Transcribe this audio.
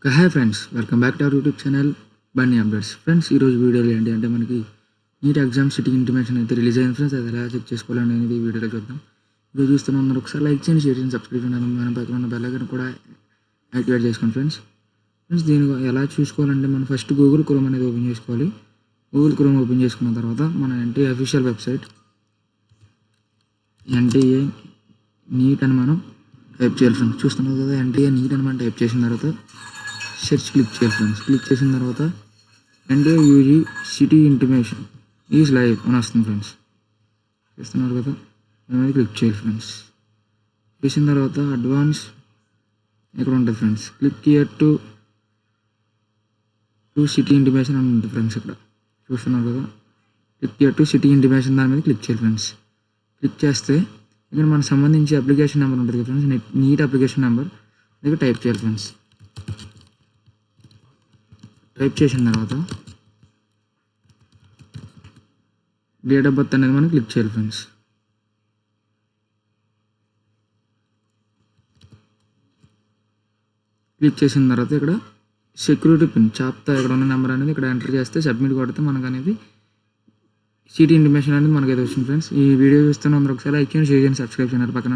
Hi friends, welcome back to our YouTube channel Bunny updates. Friends, ఈరోజు వీడియోలో ఏంటి అంటే మనకి నీట్ ఎగ్జామ్ సిట్టింగ్ ఇంటిమేషన్ అయితే రిలీజ్ అయింది ఫ్రెండ్స్. అది ఎలా చెక్ చేసుకోవాలని అనేది ఈ వీడియోలో చూద్దాం. వీడియో చూస్తున్న అందరూ ఒకసారి లైక్ చేయండి, షేర్ చేయండి, సబ్స్క్రైబ్ చేయండి, మన పక్కన ఉన్న బెల్ ఐకాన్ కూడా యాక్టివేట్ చేసుకోండి ఫ్రెండ్స్. దీన్ని ఎలా చూసుకోవాలంటే మనం ఫస్ట్ గూగుల్ క్రోమ్ అనేది ఓపెన్ చేసుకోవాలి. గూగుల్ క్రోమ్ ఓపెన్ చేసుకున్న తర్వాత మన NTA official website NTA neat అని మనం టైప్ చేయాలి ఫ్రెండ్స్. చూస్తున్నారు కదా, ఎన్టీఏ నీట్ అని మనం టైప్ చేసిన తర్వాత సెర్చ్ క్లిక్ చేయాలి ఫ్రెండ్స్. క్లిక్ చేసిన తర్వాత NTA UG city intimation is live అని వస్తుంది ఫ్రెండ్స్. చేస్తున్నారు కదా, అనేది క్లిక్ చేయాలి ఫ్రెండ్స్. చేసిన తర్వాత అడ్వాన్స్ ఇక్కడ ఉంటుంది friends. Click here to city intimation అని ఉంటుంది ఫ్రెండ్స్. ఇక్కడ చూస్తున్నారు కదా, click here to city intimation దాని మీద క్లిక్ చేయాలి ఫ్రెండ్స్. క్లిక్ చేస్తే ఇక్కడ మనకు సంబంధించి అప్లికేషన్ నెంబర్ ఉంటుంది ఫ్రెండ్స్. నీట్ అప్లికేషన్ నెంబర్ దగ్గర టైప్ చేయాలి ఫ్రెండ్స్. టైప్ చేసిన తర్వాత డేట్ ఆఫ్ బర్త్ అనేది మనం క్లిక్ చేయాలి ఫ్రెండ్స్. క్లిక్ చేసిన తర్వాత ఇక్కడ సెక్యూరిటీ పిన్ చాప్తా ఇక్కడ ఉన్న నెంబర్ అనేది ఇక్కడ ఎంటర్ చేస్తే సబ్మిట్ కొడితే మనకు అనేది సిటీ ఇంటిమేషన్ అనేది మనకైతే వచ్చింది ఫ్రెండ్స్. ఈ వీడియో చూస్తున్న అందరూ ఒకసారి లైక్ చేయండి, షేర్ చేయండి, సబ్స్క్రైబ్ చేయండి పక్కన.